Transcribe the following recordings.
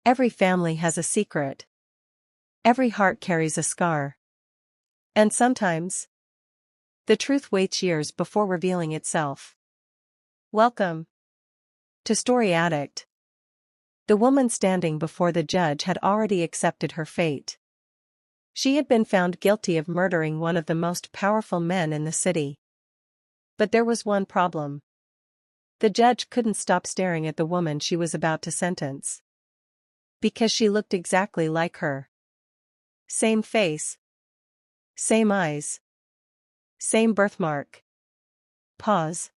Every family has a secret. Every heart carries a scar. And sometimes, the truth waits years before revealing itself. Welcome to Story Addict. The woman standing before the judge had already accepted her fate. She had been found guilty of murdering one of the most powerful men in the city. But there was one problem. The judge couldn't stop staring at the woman she was about to sentence. Because she looked exactly like her. Same face. Same eyes. Same birthmark. Pause.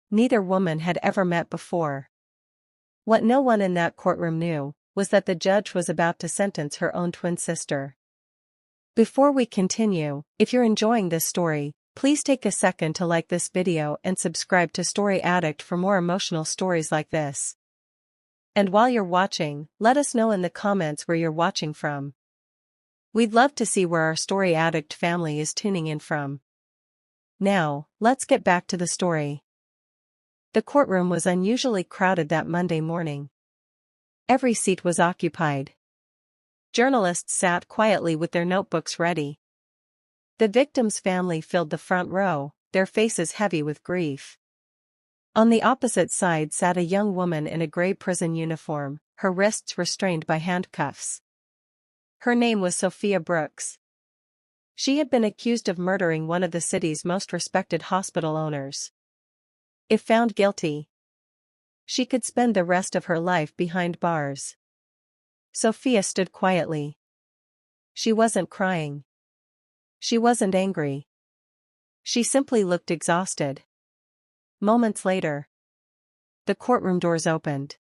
Neither woman had ever met before. What no one in that courtroom knew was that the judge was about to sentence her own twin sister. Before we continue, if you're enjoying this story, please take a second to like this video and subscribe to Story Addict for more emotional stories like this. And while you're watching, let us know in the comments where you're watching from. We'd love to see where our Story Addict family is tuning in from. Now, let's get back to the story. The courtroom was unusually crowded that Monday morning. Every seat was occupied. Journalists sat quietly with their notebooks ready. The victim's family filled the front row, their faces heavy with grief. On the opposite side sat a young woman in a gray prison uniform, her wrists restrained by handcuffs. Her name was Sophia Brooks. She had been accused of murdering one of the city's most respected hospital owners. If found guilty, she could spend the rest of her life behind bars. Sophia stood quietly. She wasn't crying. She wasn't angry. She simply looked exhausted. Moments later, the courtroom doors opened.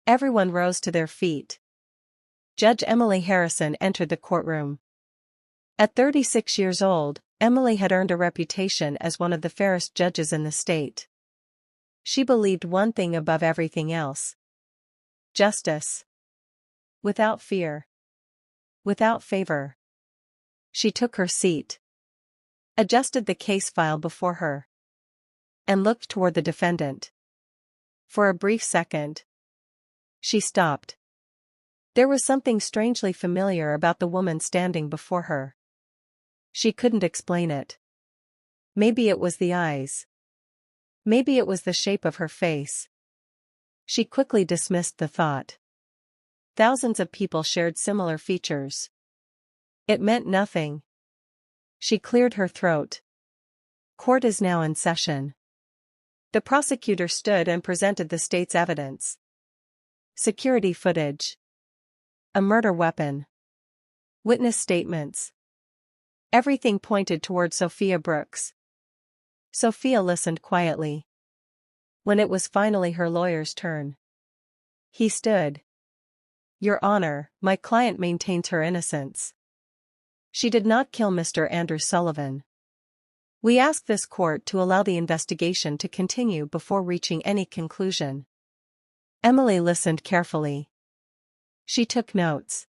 Everyone rose to their feet. Judge Emily Harrison entered the courtroom. At 36 years old, Emily had earned a reputation as one of the fairest judges in the state. She believed one thing above everything else: justice. Without fear. Without favor. She took her seat, adjusted the case file before her, and looked toward the defendant. For a brief second, she stopped. There was something strangely familiar about the woman standing before her. She couldn't explain it. Maybe it was the eyes. Maybe it was the shape of her face. She quickly dismissed the thought. Thousands of people shared similar features. It meant nothing. She cleared her throat. Court is now in session. The prosecutor stood and presented the state's evidence. Security footage. A murder weapon. Witness statements. Everything pointed toward Sophia Brooks. Sophia listened quietly. When it was finally her lawyer's turn, he stood. Your Honor, my client maintains her innocence. She did not kill Mr. Andrew Sullivan. We ask this court to allow the investigation to continue before reaching any conclusion. Emily listened carefully. She took notes.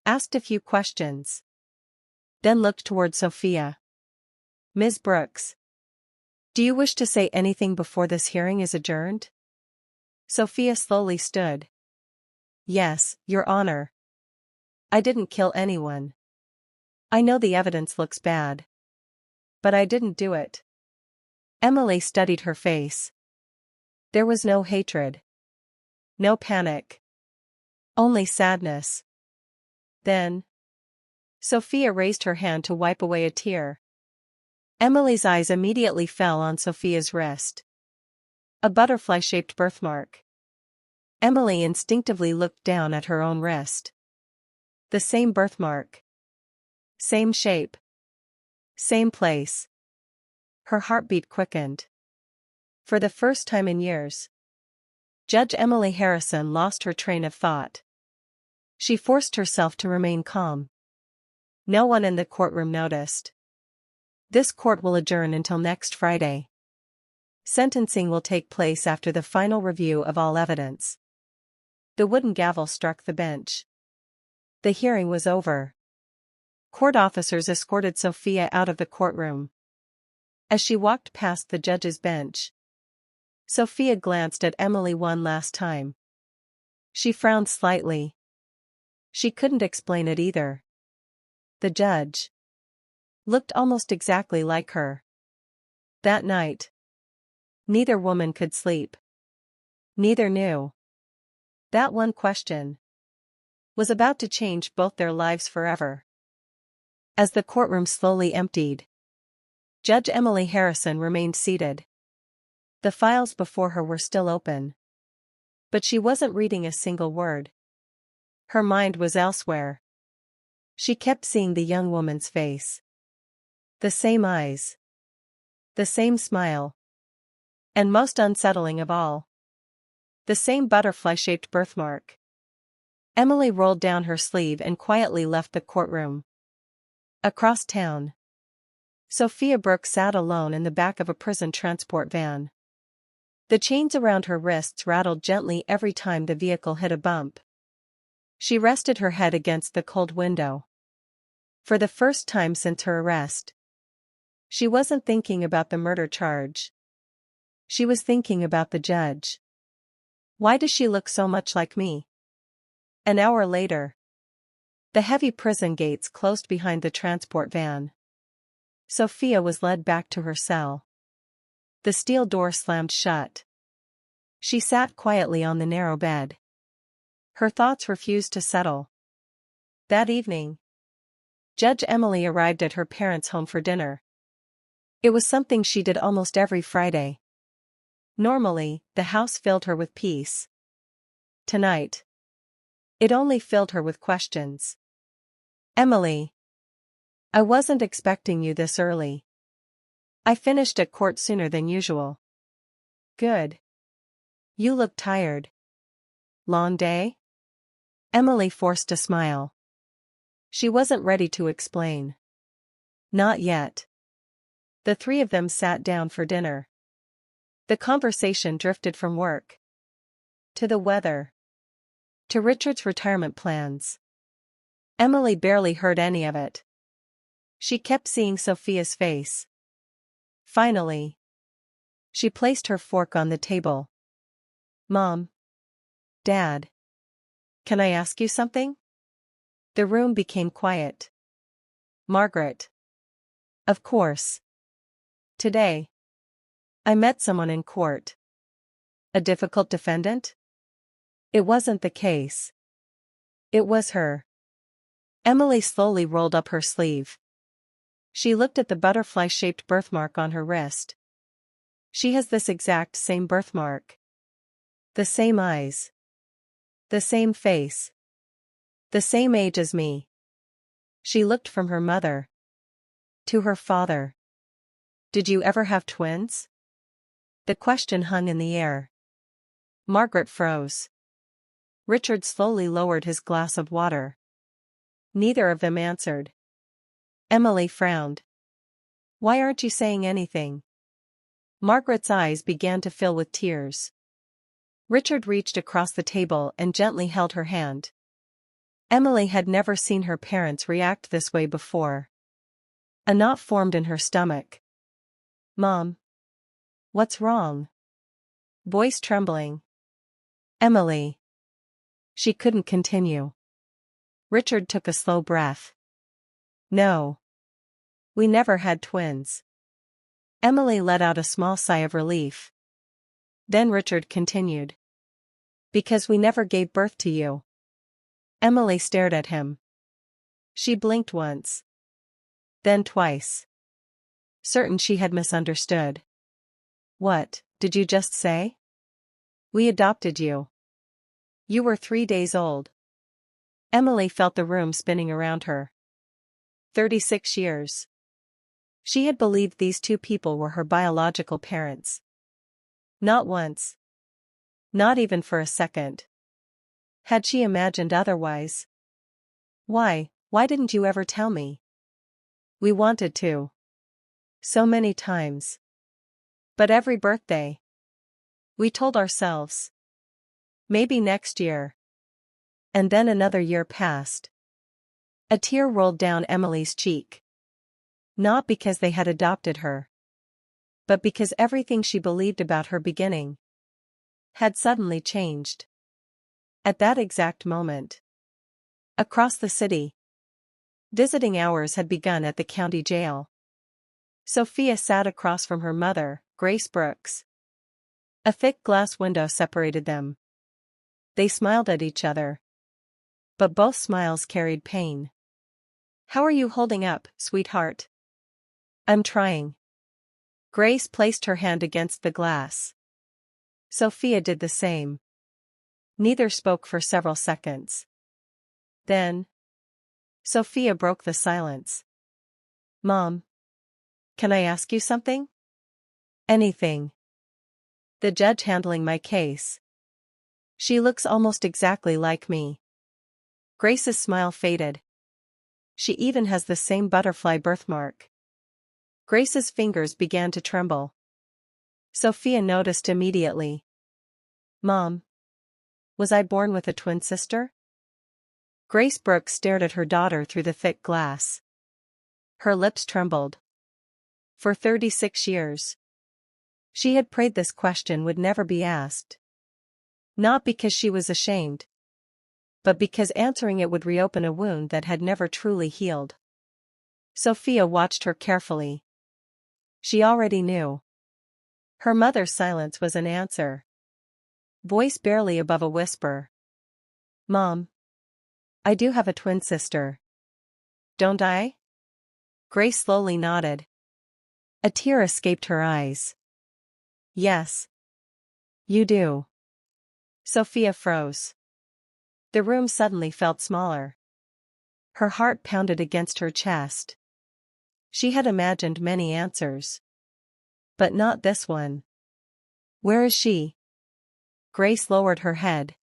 Asked a few questions. Then looked toward Sophia. Ms. Brooks, do you wish to say anything before this hearing is adjourned? Sophia slowly stood. Yes, Your Honor. I didn't kill anyone. I know the evidence looks bad. But I didn't do it. Emily studied her face. There was no hatred. No panic. Only sadness. Then, Sophia raised her hand to wipe away a tear. Emily's eyes immediately fell on Sophia's wrist. A butterfly-shaped birthmark. Emily instinctively looked down at her own wrist. The same birthmark. Same shape. Same place. Her heartbeat quickened. For the first time in years, Judge Emily Harrison lost her train of thought. She forced herself to remain calm. No one in the courtroom noticed. This court will adjourn until next Friday. Sentencing will take place after the final review of all evidence. The wooden gavel struck the bench. The hearing was over. Court officers escorted Sophia out of the courtroom. As she walked past the judge's bench, Sophia glanced at Emily one last time. She frowned slightly. She couldn't explain it either. The judge looked almost exactly like her. That night, neither woman could sleep. Neither knew. That one question was about to change both their lives forever. As the courtroom slowly emptied, Judge Emily Harrison remained seated. The files before her were still open. But she wasn't reading a single word. Her mind was elsewhere. She kept seeing the young woman's face. The same eyes. The same smile. And most unsettling of all, the same butterfly-shaped birthmark. Emily rolled down her sleeve and quietly left the courtroom. Across town, Sophia Brooke sat alone in the back of a prison transport van. The chains around her wrists rattled gently every time the vehicle hit a bump. She rested her head against the cold window. For the first time since her arrest, she wasn't thinking about the murder charge. She was thinking about the judge. Why does she look so much like me? An hour later, the heavy prison gates closed behind the transport van. Sophia was led back to her cell. The steel door slammed shut. She sat quietly on the narrow bed. Her thoughts refused to settle. That evening, Judge Emily arrived at her parents' home for dinner. It was something she did almost every Friday. Normally, the house filled her with peace. Tonight, it only filled her with questions. Emily, I wasn't expecting you this early. I finished at court sooner than usual. Good. You look tired. Long day? Emily forced a smile. She wasn't ready to explain. Not yet. The three of them sat down for dinner. The conversation drifted from work to the weather, to Richard's retirement plans. Emily barely heard any of it. She kept seeing Sophia's face. Finally, she placed her fork on the table. Mom. Dad. Can I ask you something? The room became quiet. Margaret. Of course. Today, I met someone in court. A difficult defendant? It wasn't the case. It was her. Emily slowly rolled up her sleeve. She looked at the butterfly-shaped birthmark on her wrist. She has this exact same birthmark. The same eyes. The same face. The same age as me. She looked from her mother to her father. Did you ever have twins? The question hung in the air. Margaret froze. Richard slowly lowered his glass of water. Neither of them answered. Emily frowned. Why aren't you saying anything? Margaret's eyes began to fill with tears. Richard reached across the table and gently held her hand. Emily had never seen her parents react this way before. A knot formed in her stomach. Mom. What's wrong? Voice trembling. Emily. She couldn't continue. Richard took a slow breath. No. We never had twins. Emily let out a small sigh of relief. Then Richard continued. Because we never gave birth to you. Emily stared at him. She blinked once. Then twice. Certain she had misunderstood. What did you just say? We adopted you. You were 3 days old. Emily felt the room spinning around her. 36 years. She had believed these two people were her biological parents. Not once. Not even for a second. Had she imagined otherwise? Why didn't you ever tell me? We wanted to. So many times. But every birthday, we told ourselves. Maybe next year. And then another year passed. A tear rolled down Emily's cheek. Not because they had adopted her, but because everything she believed about her beginning had suddenly changed. At that exact moment, across the city, visiting hours had begun at the county jail. Sophia sat across from her mother, Grace Brooks. A thick glass window separated them. They smiled at each other, but both smiles carried pain. "How are you holding up, sweetheart?" "I'm trying." Grace placed her hand against the glass. Sophia did the same. Neither spoke for several seconds. Then, Sophia broke the silence. "Mom, can I ask you something?" "Anything." "The judge handling my case. She looks almost exactly like me." Grace's smile faded. "She even has the same butterfly birthmark." Grace's fingers began to tremble. Sophia noticed immediately. "Mom, was I born with a twin sister?" Grace Brooks stared at her daughter through the thick glass. Her lips trembled. For 36 years, she had prayed this question would never be asked. Not because she was ashamed, but because answering it would reopen a wound that had never truly healed. Sophia watched her carefully. She already knew. Her mother's silence was an answer. Voice barely above a whisper. "Mom, I do have a twin sister. Don't I?" Grace slowly nodded. A tear escaped her eyes. "Yes. You do." Sophia froze. The room suddenly felt smaller. Her heart pounded against her chest. She had imagined many answers, but not this one. "Where is she?" Grace lowered her head.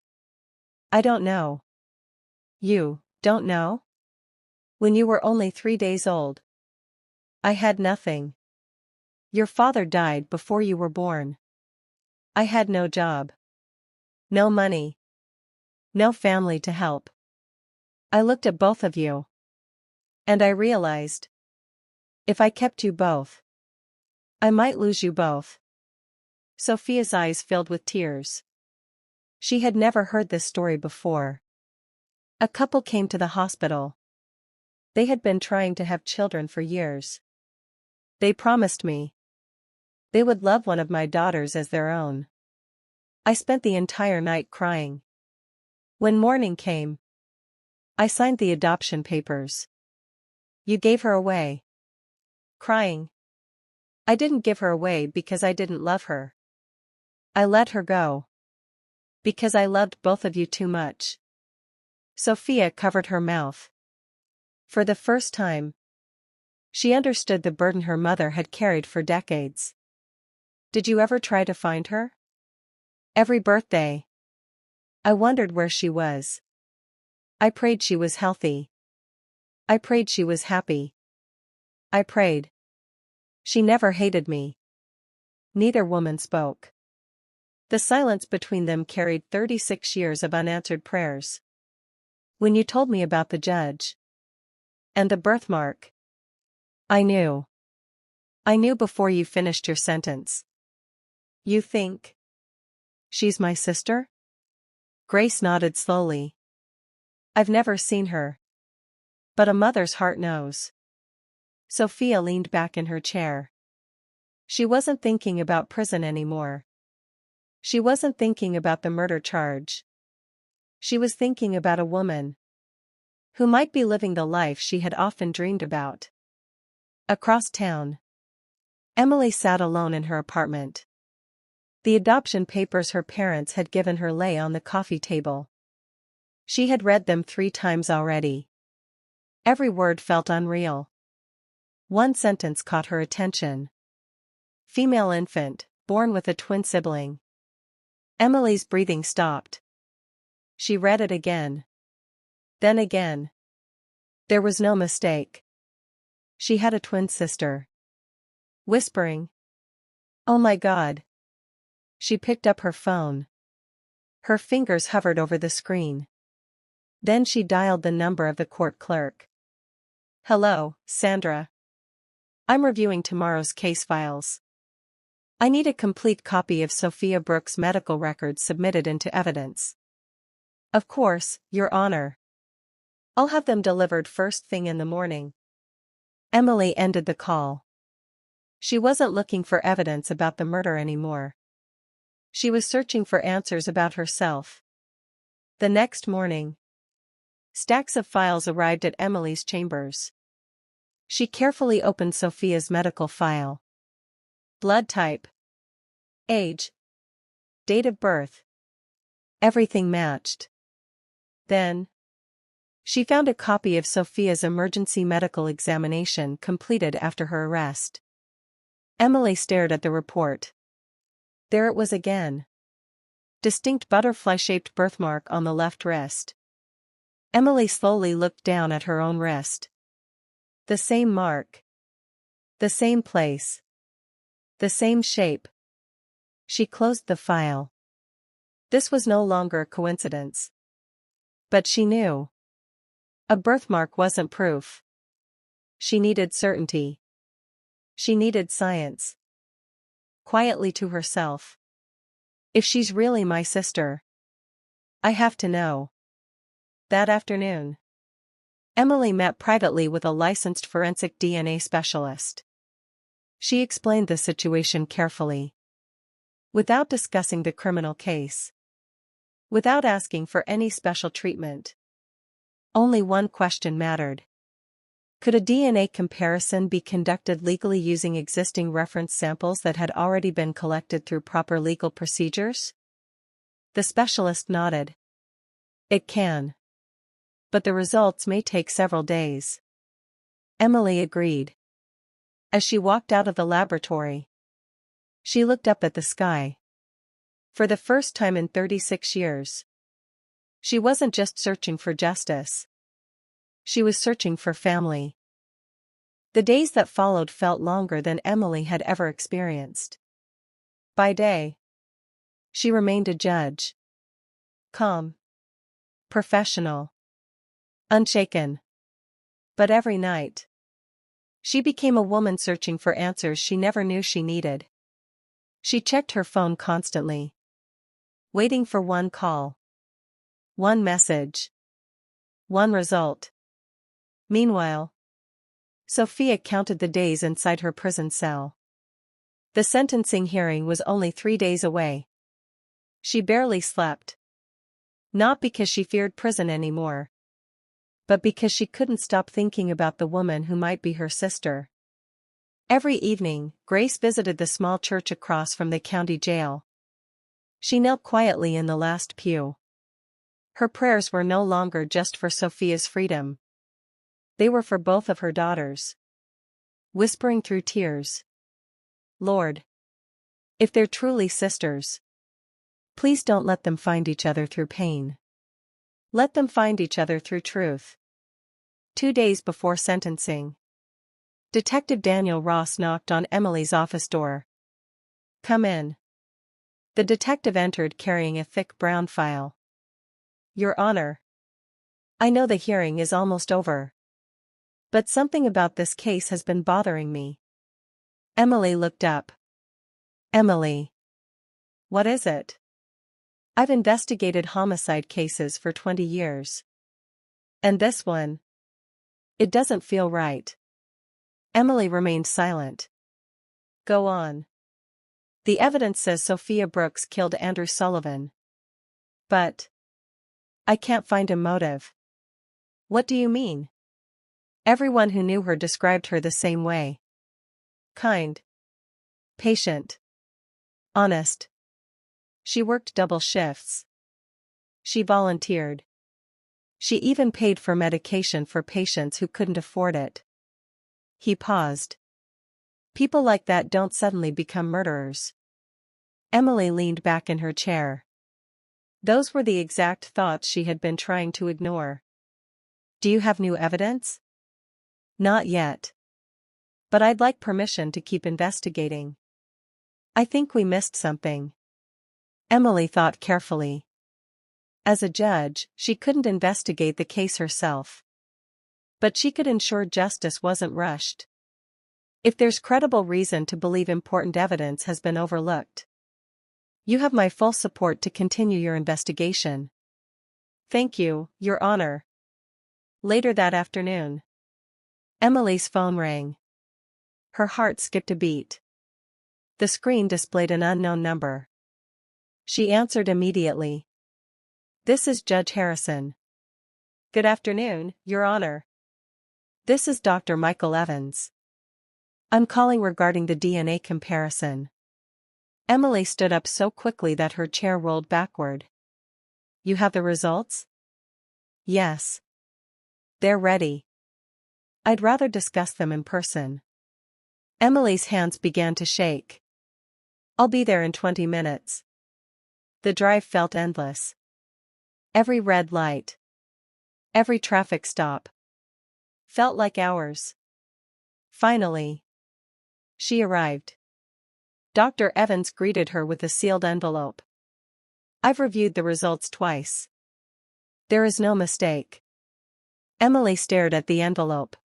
"I don't know." "You don't know?" "When you were only 3 days old, I had nothing. Your father died before you were born. I had no job. No money. No family to help. I looked at both of you. And I realized, if I kept you both, I might lose you both." Sophia's eyes filled with tears. She had never heard this story before. A couple came to the hospital. They had been trying to have children for years. They promised me they would love one of my daughters as their own. I spent the entire night crying. When morning came, I signed the adoption papers. You gave her away. Crying. I didn't give her away because I didn't love her. I let her go because I loved both of you too much. Sophia covered her mouth. For the first time, she understood the burden her mother had carried for decades. "Did you ever try to find her?" "Every birthday. I wondered where she was. I prayed she was healthy. I prayed she was happy. I prayed. She never hated me." Neither woman spoke. The silence between them carried 36 years of unanswered prayers. "When you told me about the judge and the birthmark, I knew. I knew before you finished your sentence." "You think she's my sister?" Grace nodded slowly. "I've never seen her, but a mother's heart knows." Sophia leaned back in her chair. She wasn't thinking about prison anymore. She wasn't thinking about the murder charge. She was thinking about a woman who might be living the life she had often dreamed about. Across town, Emily sat alone in her apartment. The adoption papers her parents had given her lay on the coffee table. She had read them 3 times already. Every word felt unreal. One sentence caught her attention. Female infant, born with a twin sibling. Emily's breathing stopped. She read it again. Then again. There was no mistake. She had a twin sister. Whispering, "Oh my God." She picked up her phone. Her fingers hovered over the screen. Then she dialed the number of the court clerk. "Hello, Sandra. I'm reviewing tomorrow's case files. I need a complete copy of Sophia Brooks' medical records submitted into evidence." Of course, Your Honor. I'll have them delivered first thing in the morning. Emily ended the call. She wasn't looking for evidence about the murder anymore. She was searching for answers about herself. The next morning, stacks of files arrived at Emily's chambers. She carefully opened Sophia's medical file. Blood type, age, date of birth. Everything matched. Then, she found a copy of Sophia's emergency medical examination completed after her arrest. Emily stared at the report. There it was again. Distinct butterfly-shaped birthmark on the left wrist. Emily slowly looked down at her own wrist. The same mark. The same place. The same shape. She closed the file. This was no longer a coincidence. But she knew. A birthmark wasn't proof. She needed certainty. She needed science. Quietly to herself. If she's really my sister, I have to know. That afternoon, Emily met privately with a licensed forensic DNA specialist. She explained the situation carefully. Without discussing the criminal case. Without asking for any special treatment. Only one question mattered. Could a DNA comparison be conducted legally using existing reference samples that had already been collected through proper legal procedures? The specialist nodded. It can. But the results may take several days. Emily agreed. As she walked out of the laboratory, she looked up at the sky. For the first time in 36 years, she wasn't just searching for justice. She was searching for family. The days that followed felt longer than Emily had ever experienced. By day, she remained a judge. Calm. Professional. Unshaken. But every night, she became a woman searching for answers she never knew she needed. She checked her phone constantly. Waiting for one call. One message. One result. Meanwhile, Sophia counted the days inside her prison cell. The sentencing hearing was only 3 days away. She barely slept. Not because she feared prison anymore, but because she couldn't stop thinking about the woman who might be her sister. Every evening, Grace visited the small church across from the county jail. She knelt quietly in the last pew. Her prayers were no longer just for Sophia's freedom. They were for both of her daughters. Whispering through tears, Lord, if they're truly sisters, please don't let them find each other through pain. Let them find each other through truth. 2 days before sentencing, Detective Daniel Ross knocked on Emily's office door. Come in. The detective entered carrying a thick brown file. Your Honor, I know the hearing is almost over. But something about this case has been bothering me. Emily looked up. Emily. What is it? I've investigated homicide cases for 20 years. And this one? It doesn't feel right. Emily remained silent. Go on. The evidence says Sophia Brooks killed Andrew Sullivan. But I can't find a motive. What do you mean? Everyone who knew her described her the same way. Kind. Patient. Honest. She worked double shifts. She volunteered. She even paid for medication for patients who couldn't afford it. He paused. People like that don't suddenly become murderers. Emily leaned back in her chair. Those were the exact thoughts she had been trying to ignore. Do you have new evidence? Not yet. But I'd like permission to keep investigating. I think we missed something. Emily thought carefully. As a judge, she couldn't investigate the case herself. But she could ensure justice wasn't rushed. If there's credible reason to believe important evidence has been overlooked, you have my full support to continue your investigation. Thank you, Your Honor. Later that afternoon, Emily's phone rang. Her heart skipped a beat. The screen displayed an unknown number. She answered immediately. This is Judge Harrison. Good afternoon, Your Honor. This is Dr. Michael Evans. I'm calling regarding the DNA comparison. Emily stood up so quickly that her chair rolled backward. You have the results? Yes. They're ready. I'd rather discuss them in person. Emily's hands began to shake. I'll be there in 20 minutes. The drive felt endless. Every red light, every traffic stop, felt like hours. Finally, she arrived. Dr. Evans greeted her with a sealed envelope. I've reviewed the results twice. There is no mistake. Emily stared at the envelope.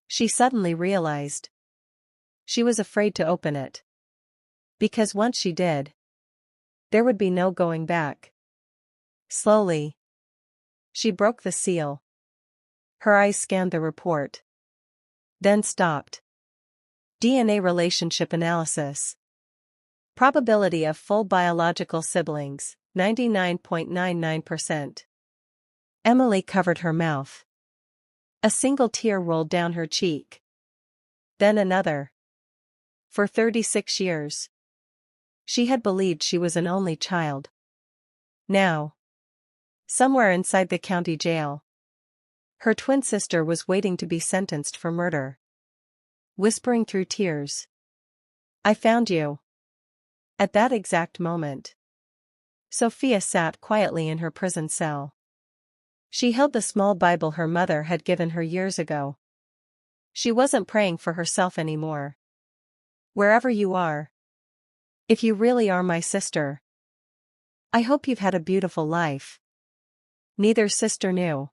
She suddenly realized. She was afraid to open it. Because once she did, there would be no going back. Slowly, she broke the seal. Her eyes scanned the report. Then stopped. DNA relationship analysis. Probability of full biological siblings, 99.99%. Emily covered her mouth. A single tear rolled down her cheek. Then another. For 36 years, she had believed she was an only child. Now, somewhere inside the county jail, her twin sister was waiting to be sentenced for murder. Whispering through tears, I found you. At that exact moment, Sophia sat quietly in her prison cell. She held the small Bible her mother had given her years ago. She wasn't praying for herself anymore. Wherever you are, if you really are my sister, I hope you've had a beautiful life. Neither sister knew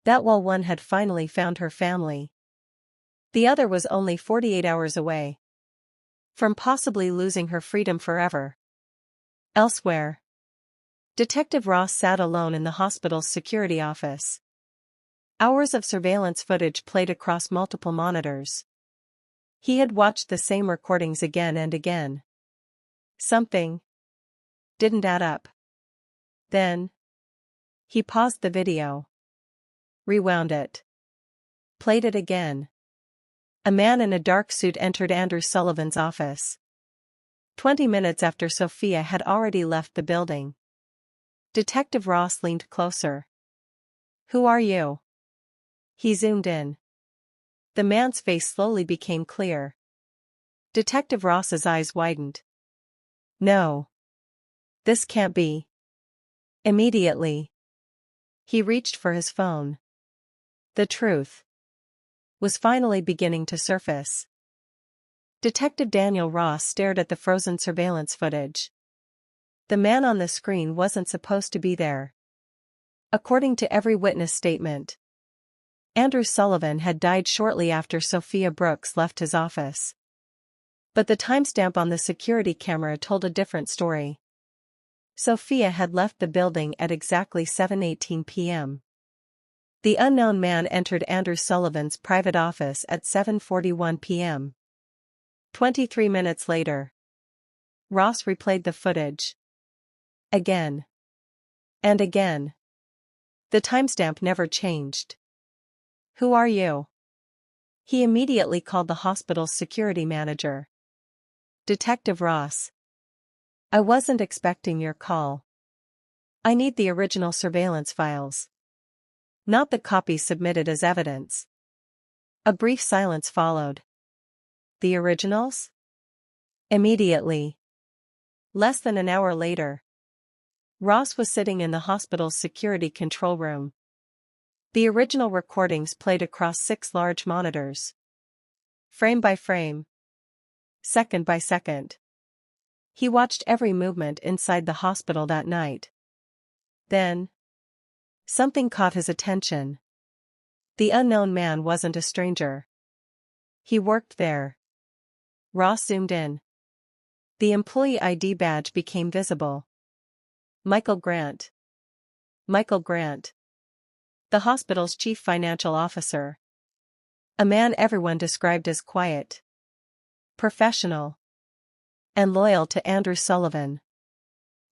that while one had finally found her family, the other was only 48 hours away from possibly losing her freedom forever. Elsewhere, Detective Ross sat alone in the hospital's security office. Hours of surveillance footage played across multiple monitors. He had watched the same recordings again and again. Something didn't add up. Then, he paused the video, rewound it, played it again. A man in a dark suit entered Andrew Sullivan's office. 20 minutes after Sophia had already left the building. Detective Ross leaned closer. Who are you? He zoomed in. The man's face slowly became clear. Detective Ross's eyes widened. No. This can't be. Immediately, he reached for his phone. The truth was finally beginning to surface. Detective Daniel Ross stared at the frozen surveillance footage. The man on the screen wasn't supposed to be there. According to every witness statement, Andrew Sullivan had died shortly after Sophia Brooks left his office. But the timestamp on the security camera told a different story. Sophia had left the building at exactly 7:18 p.m. The unknown man entered Andrew Sullivan's private office at 7:41 p.m. 23 minutes later, Ross replayed the footage. Again. And again. The timestamp never changed. Who are you? He immediately called the hospital's security manager. Detective Ross. I wasn't expecting your call. I need the original surveillance files. Not the copies submitted as evidence. A brief silence followed. The originals? Immediately. Less than an hour later, Ross was sitting in the hospital's security control room. The original recordings played across 6 large monitors. Frame by frame. Second by second. He watched every movement inside the hospital that night. Then, something caught his attention. The unknown man wasn't a stranger. He worked there. Ross zoomed in. The employee ID badge became visible. Michael Grant. Michael Grant, the hospital's chief financial officer. A man everyone described as quiet, professional, and loyal to Andrew Sullivan.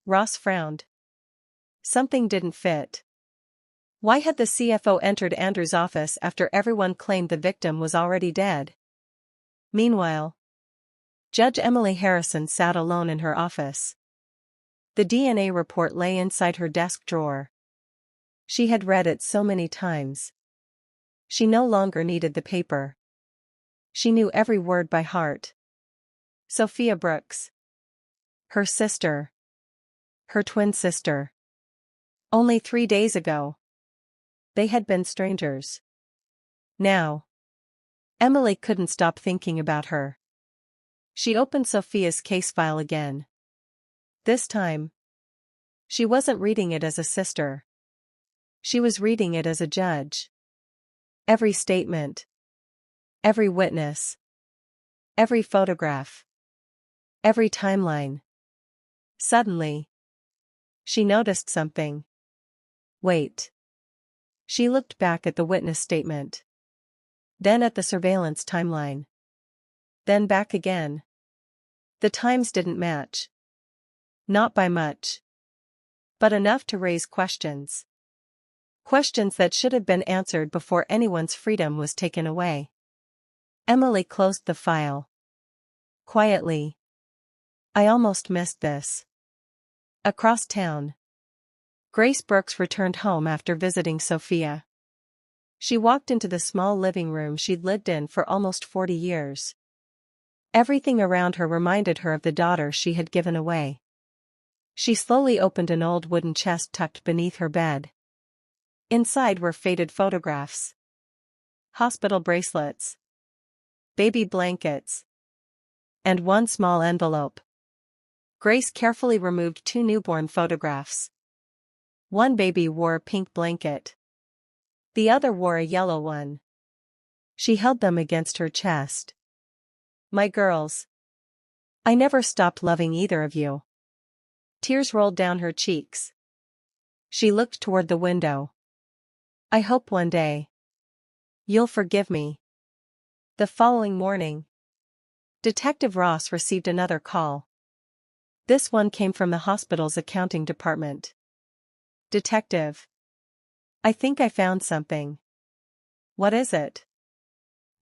Ross frowned. Something didn't fit. Why had the CFO entered Andrew's office after everyone claimed the victim was already dead? Meanwhile, Judge Emily Harrison sat alone in her office. The DNA report lay inside her desk drawer. She had read it so many times. She no longer needed the paper. She knew every word by heart. Sophia Brooks. Her sister. Her twin sister. Only 3 days ago, they had been strangers. Now, Emily couldn't stop thinking about her. She opened Sophia's case file again. This time, she wasn't reading it as a sister. She was reading it as a judge. Every statement, every witness, every photograph, every timeline. Suddenly, she noticed something. Wait. She looked back at the witness statement. Then at the surveillance timeline. Then back again. The times didn't match. Not by much. But enough to raise questions. Questions that should have been answered before anyone's freedom was taken away. Emily closed the file. Quietly. I almost missed this. Across town, Grace Brooks returned home after visiting Sophia. She walked into the small living room she'd lived in for almost 40 years. Everything around her reminded her of the daughter she had given away. She slowly opened an old wooden chest tucked beneath her bed. Inside were faded photographs, hospital bracelets, baby blankets, and one small envelope. Grace carefully removed 2 newborn photographs. One baby wore a pink blanket. The other wore a yellow one. She held them against her chest. My girls. I never stopped loving either of you. Tears rolled down her cheeks. She looked toward the window. I hope one day you'll forgive me. The following morning, Detective Ross received another call. This one came from the hospital's accounting department. Detective. I think I found something. What is it?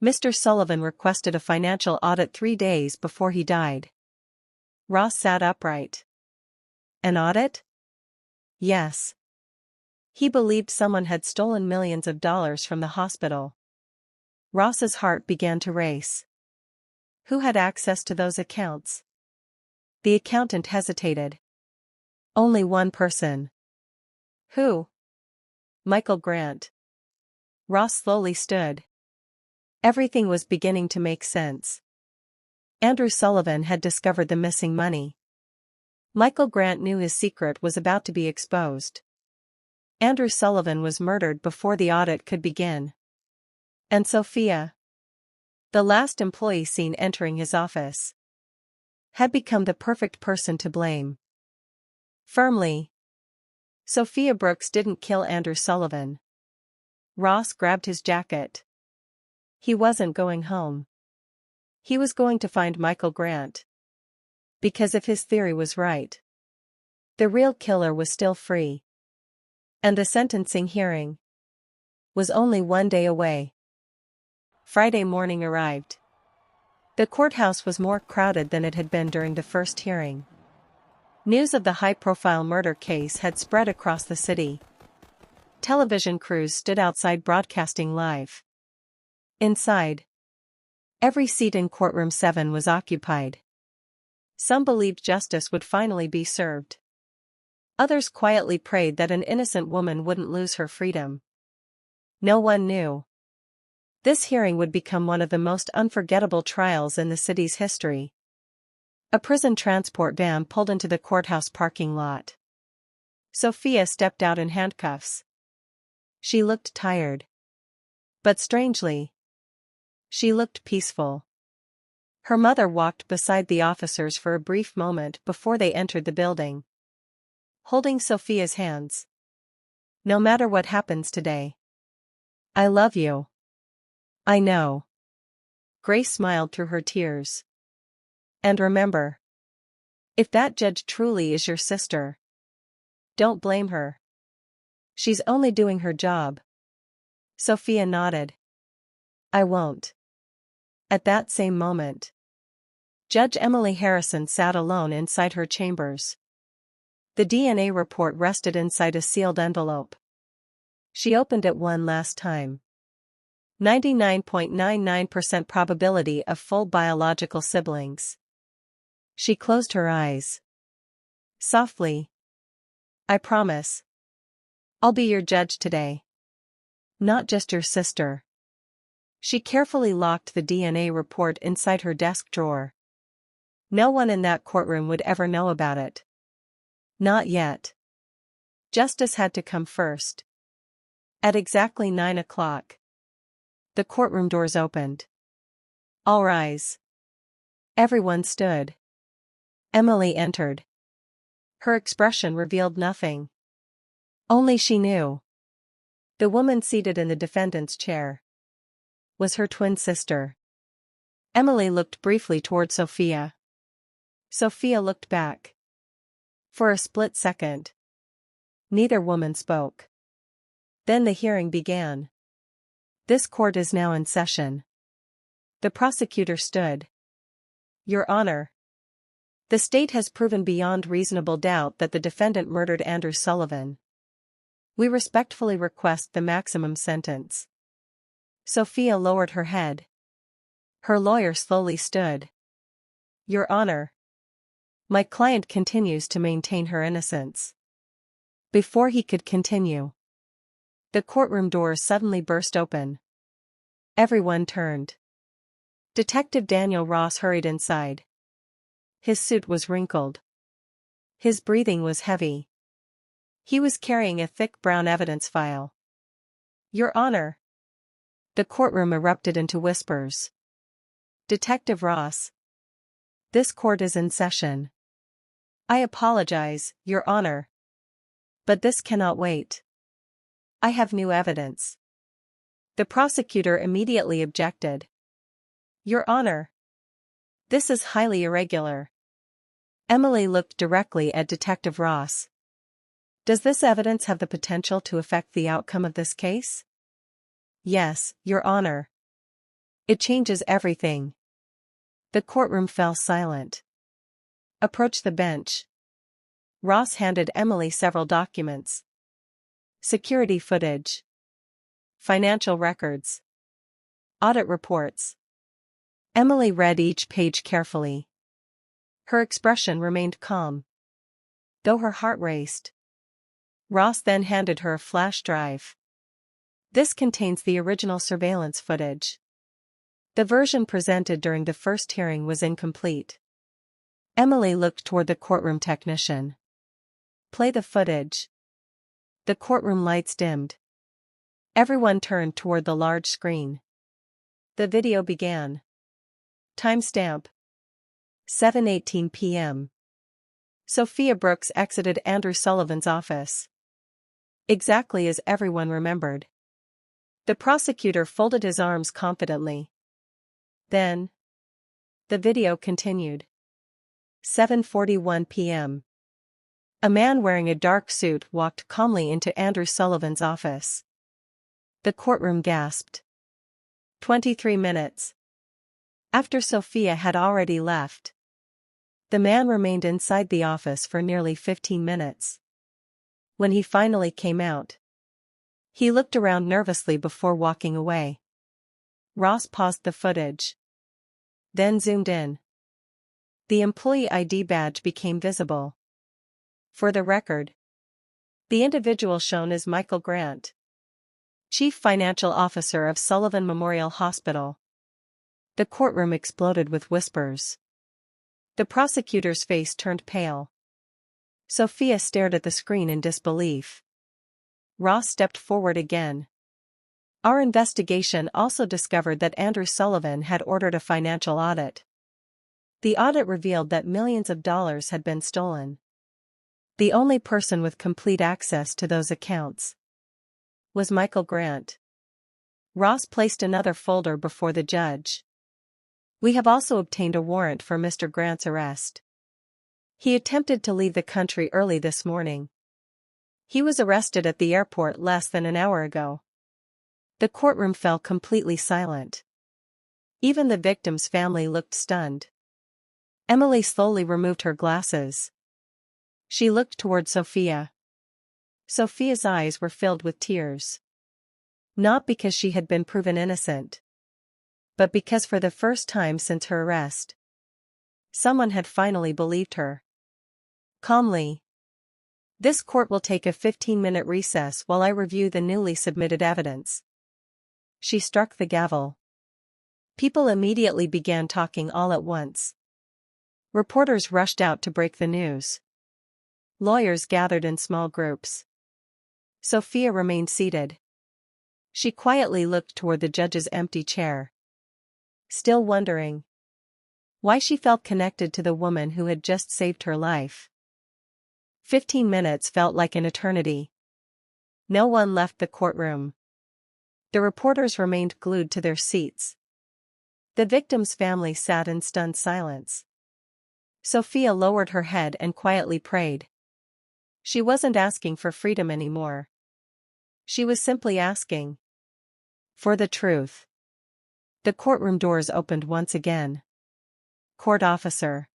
Mr. Sullivan requested a financial audit 3 days before he died. Ross sat upright. An audit? Yes. He believed someone had stolen millions of dollars from the hospital. Ross's heart began to race. Who had access to those accounts? The accountant hesitated. Only one person. Who? Michael Grant. Ross slowly stood. Everything was beginning to make sense. Andrew Sullivan had discovered the missing money. Michael Grant knew his secret was about to be exposed. Andrew Sullivan was murdered before the audit could begin. And Sophia, the last employee seen entering his office, had become the perfect person to blame. Firmly, Sophia Brooks didn't kill Andrew Sullivan. Ross grabbed his jacket. He wasn't going home. He was going to find Michael Grant. Because if his theory was right, the real killer was still free. And the sentencing hearing was only 1 day away. Friday morning arrived. The courthouse was more crowded than it had been during the first hearing. News of the high-profile murder case had spread across the city. Television crews stood outside broadcasting live. Inside, every seat in Courtroom 7 was occupied. Some believed justice would finally be served. Others quietly prayed that an innocent woman wouldn't lose her freedom. No one knew. This hearing would become one of the most unforgettable trials in the city's history. A prison transport van pulled into the courthouse parking lot. Sophia stepped out in handcuffs. She looked tired. But strangely, she looked peaceful. Her mother walked beside the officers for a brief moment before they entered the building. Holding Sophia's hands, No matter what happens today. I love you. I know. Grace smiled through her tears. And remember. If that judge truly is your sister, don't blame her. She's only doing her job. Sophia nodded. I won't. At that same moment, Judge Emily Harrison sat alone inside her chambers. The DNA report rested inside a sealed envelope. She opened it one last time. 99.99% probability of full biological siblings. She closed her eyes. Softly. I promise. I'll be your judge today. Not just your sister. She carefully locked the DNA report inside her desk drawer. No one in that courtroom would ever know about it. Not yet. Justice had to come first. At exactly 9 o'clock. The courtroom doors opened. All rise. Everyone stood. Emily entered. Her expression revealed nothing. Only she knew. The woman seated in the defendant's chair was her twin sister. Emily looked briefly toward Sophia. Sophia looked back. For a split second, neither woman spoke. Then the hearing began. This court is now in session. The prosecutor stood. Your Honor. The state has proven beyond reasonable doubt that the defendant murdered Andrew Sullivan. We respectfully request the maximum sentence. Sophia lowered her head. Her lawyer slowly stood. Your Honor. My client continues to maintain her innocence. Before he could continue, the courtroom doors suddenly burst open. Everyone turned. Detective Daniel Ross hurried inside. His suit was wrinkled. His breathing was heavy. He was carrying a thick brown evidence file. Your Honor. The courtroom erupted into whispers. Detective Ross. This court is in session. I apologize, Your Honor. But this cannot wait. I have new evidence. The prosecutor immediately objected. Your Honor. This is highly irregular. Emily looked directly at Detective Ross. Does this evidence have the potential to affect the outcome of this case? Yes, Your Honor. It changes everything. The courtroom fell silent. Approach the bench. Ross handed Emily several documents. Security footage. Financial records. Audit reports. Emily read each page carefully. Her expression remained calm, though her heart raced. Ross then handed her a flash drive. This contains the original surveillance footage. The version presented during the first hearing was incomplete. Emily looked toward the courtroom technician. Play the footage. The courtroom lights dimmed. Everyone turned toward the large screen. The video began. Timestamp. 7:18 p.m. Sophia Brooks exited Andrew Sullivan's office. Exactly as everyone remembered. The prosecutor folded his arms confidently. Then, the video continued. 7:41 p.m. A man wearing a dark suit walked calmly into Andrew Sullivan's office. The courtroom gasped. 23 minutes. After Sophia had already left, the man remained inside the office for nearly 15 minutes. When he finally came out, he looked around nervously before walking away. Ross paused the footage. Then zoomed in. The employee ID badge became visible. For the record, the individual shown is Michael Grant, Chief Financial Officer of Sullivan Memorial Hospital. The courtroom exploded with whispers. The prosecutor's face turned pale. Sophia stared at the screen in disbelief. Ross stepped forward again. Our investigation also discovered that Andrew Sullivan had ordered a financial audit. The audit revealed that millions of dollars had been stolen. The only person with complete access to those accounts was Michael Grant. Ross placed another folder before the judge. We have also obtained a warrant for Mr. Grant's arrest. He attempted to leave the country early this morning. He was arrested at the airport less than an hour ago. The courtroom fell completely silent. Even the victim's family looked stunned. Emily slowly removed her glasses. She looked toward Sophia. Sophia's eyes were filled with tears. Not because she had been proven innocent, but because for the first time since her arrest, someone had finally believed her. Calmly. This court will take a 15-minute recess while I review the newly submitted evidence. She struck the gavel. People immediately began talking all at once. Reporters rushed out to break the news. Lawyers gathered in small groups. Sophia remained seated. She quietly looked toward the judge's empty chair, still wondering why she felt connected to the woman who had just saved her life. 15 minutes felt like an eternity. No one left the courtroom. The reporters remained glued to their seats. The victim's family sat in stunned silence. Sophia lowered her head and quietly prayed. She wasn't asking for freedom anymore. She was simply asking for the truth. The courtroom doors opened once again. Court officer.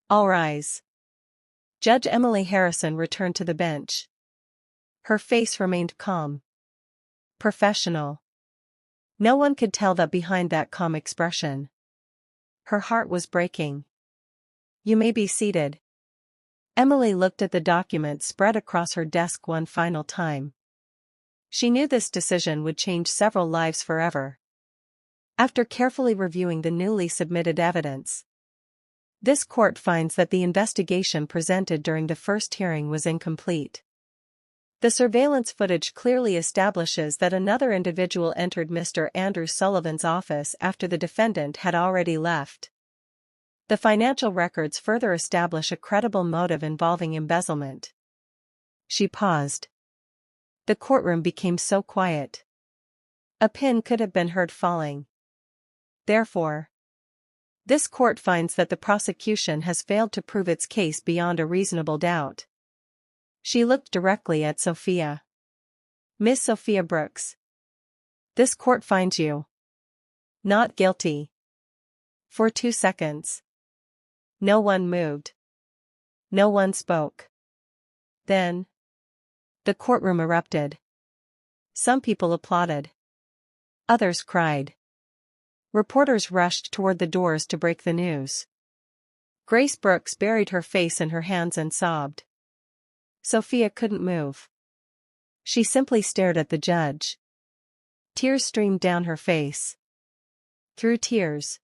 All rise. Judge Emily Harrison returned to the bench. Her face remained calm. Professional. No one could tell that behind that calm expression. Her heart was breaking. You may be seated. Emily looked at the document spread across her desk one final time. She knew this decision would change several lives forever. After carefully reviewing the newly submitted evidence, this court finds that the investigation presented during the first hearing was incomplete. The surveillance footage clearly establishes that another individual entered Mr. Andrew Sullivan's office after the defendant had already left. The financial records further establish a credible motive involving embezzlement. She paused. The courtroom became so quiet. A pin could have been heard falling. Therefore, this court finds that the prosecution has failed to prove its case beyond a reasonable doubt. She looked directly at Sophia. Miss Sophia Brooks. This court finds you not guilty. For 2 seconds. No one moved. No one spoke. Then, the courtroom erupted. Some people applauded. Others cried. Reporters rushed toward the doors to break the news. Grace Brooks buried her face in her hands and sobbed. Sophia couldn't move. She simply stared at the judge. Tears streamed down her face. Through tears.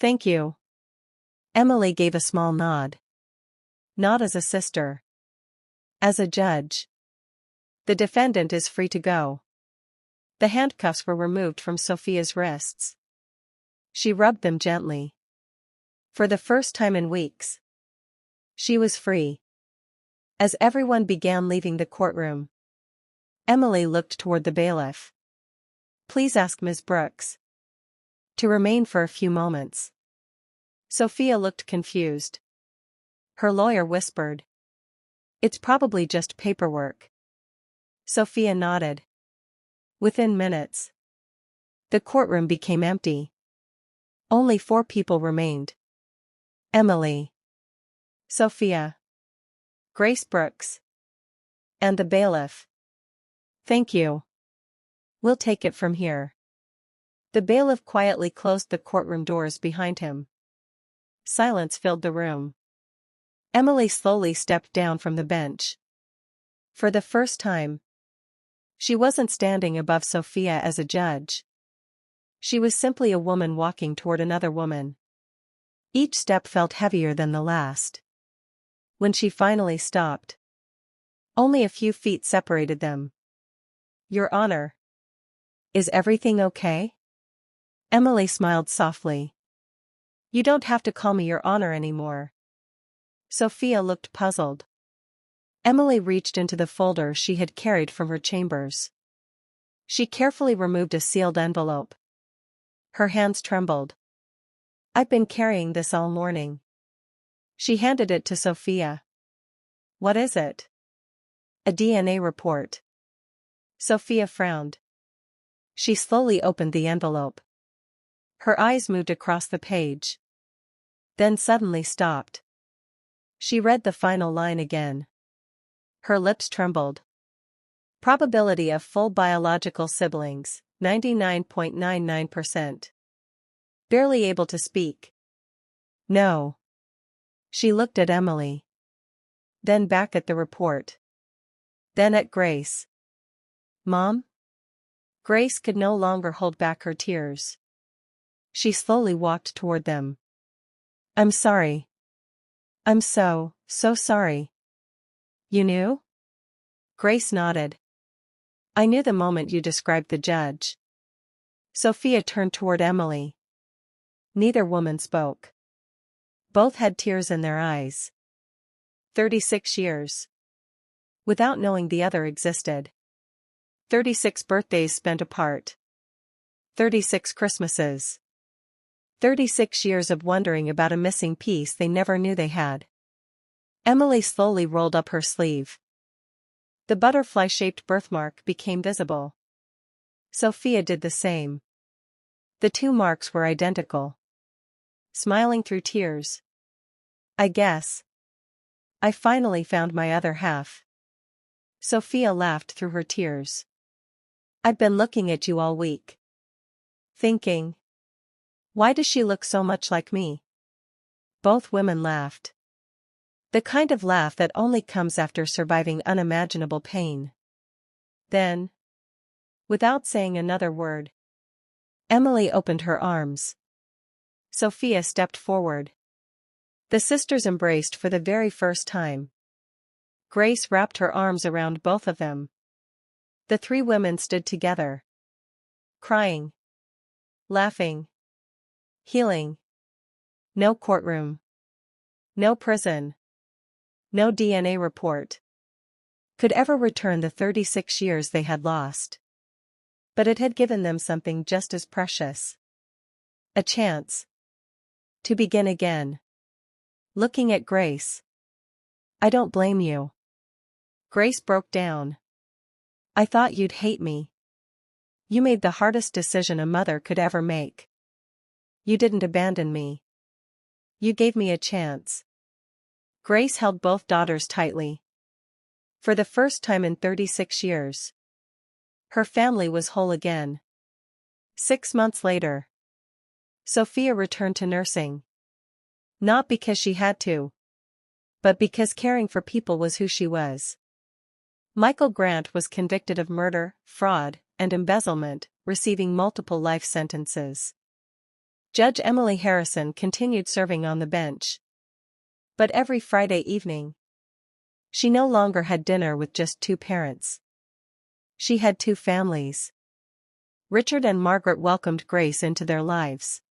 Thank you. Emily gave a small nod. Not as a sister. As a judge. The defendant is free to go. The handcuffs were removed from Sophia's wrists. She rubbed them gently. For the first time in weeks, she was free. As everyone began leaving the courtroom, Emily looked toward the bailiff. Please ask Ms. Brooks to remain for a few moments. Sophia looked confused. Her lawyer whispered. It's probably just paperwork. Sophia nodded. Within minutes, the courtroom became empty. Only 4 people remained. Emily, Sophia, Grace Brooks, and the bailiff. Thank you. We'll take it from here. The bailiff quietly closed the courtroom doors behind him. Silence filled the room. Emily slowly stepped down from the bench. For the first time, she wasn't standing above Sophia as a judge. She was simply a woman walking toward another woman. Each step felt heavier than the last. When she finally stopped, only a few feet separated them. Your Honor. Is everything okay? Emily smiled softly. You don't have to call me Your Honor anymore. Sophia looked puzzled. Emily reached into the folder she had carried from her chambers. She carefully removed a sealed envelope. Her hands trembled. "I've been carrying this all morning." She handed it to Sophia. "What is it?" "A DNA report." Sophia frowned. She slowly opened the envelope. Her eyes moved across the page. Then suddenly stopped. She read the final line again. Her lips trembled. Probability of full biological siblings, 99.99%. Barely able to speak. "No." She looked at Emily. Then back at the report. Then at Grace. "Mom?" Grace could no longer hold back her tears. She slowly walked toward them. "I'm sorry. I'm so sorry." "You knew?" Grace nodded. "I knew the moment you described the judge." Sophia turned toward Emily. Neither woman spoke. Both had tears in their eyes. 36 years. Without knowing the other existed. 36 birthdays spent apart. 36 Christmases. 36 years of wondering about a missing piece they never knew they had. Emily slowly rolled up her sleeve. The butterfly-shaped birthmark became visible. Sophia did the same. The two marks were identical. Smiling through tears. "I guess I finally found my other half." Sophia laughed through her tears. "I've been looking at you all week. Thinking, why does she look so much like me?" Both women laughed. The kind of laugh that only comes after surviving unimaginable pain. Then, without saying another word, Emily opened her arms. Sophia stepped forward. The sisters embraced for the very first time. Grace wrapped her arms around both of them. The three women stood together. Crying. Laughing. Healing. No courtroom. No prison. No DNA report could ever return the 36 years they had lost. But it had given them something just as precious. A chance to begin again. Looking at Grace. "I don't blame you." Grace broke down. "I thought you'd hate me. You made the hardest decision a mother could ever make. You didn't abandon me. You gave me a chance." Grace held both daughters tightly. For the first time in 36 years. Her family was whole again. 6 months later. Sophia returned to nursing. Not because she had to, but because caring for people was who she was. Michael Grant was convicted of murder, fraud, and embezzlement, receiving multiple life sentences. Judge Emily Harrison continued serving on the bench. But every Friday evening, she no longer had dinner with just two parents. She had two families. Richard and Margaret welcomed Grace into their lives.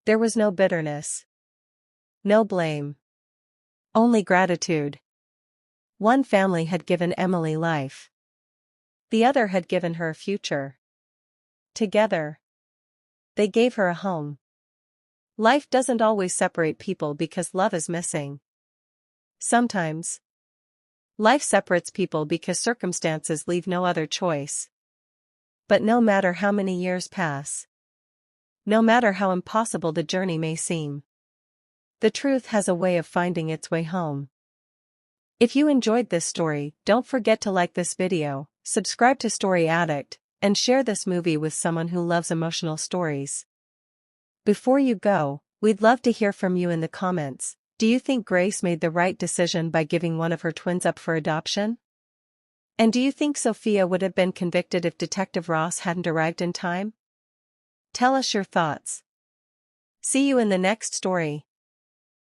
There was no bitterness. No blame. Only gratitude. One family had given Emily life. The other had given her a future. Together, they gave her a home. Life doesn't always separate people because love is missing. Sometimes, life separates people because circumstances leave no other choice. But no matter how many years pass, no matter how impossible the journey may seem, the truth has a way of finding its way home. If you enjoyed this story, don't forget to like this video, subscribe to Story Addict, and share this movie with someone who loves emotional stories. Before you go, we'd love to hear from you in the comments. Do you think Grace made the right decision by giving one of her twins up for adoption? And do you think Sophia would have been convicted if Detective Ross hadn't arrived in time? Tell us your thoughts. See you in the next story.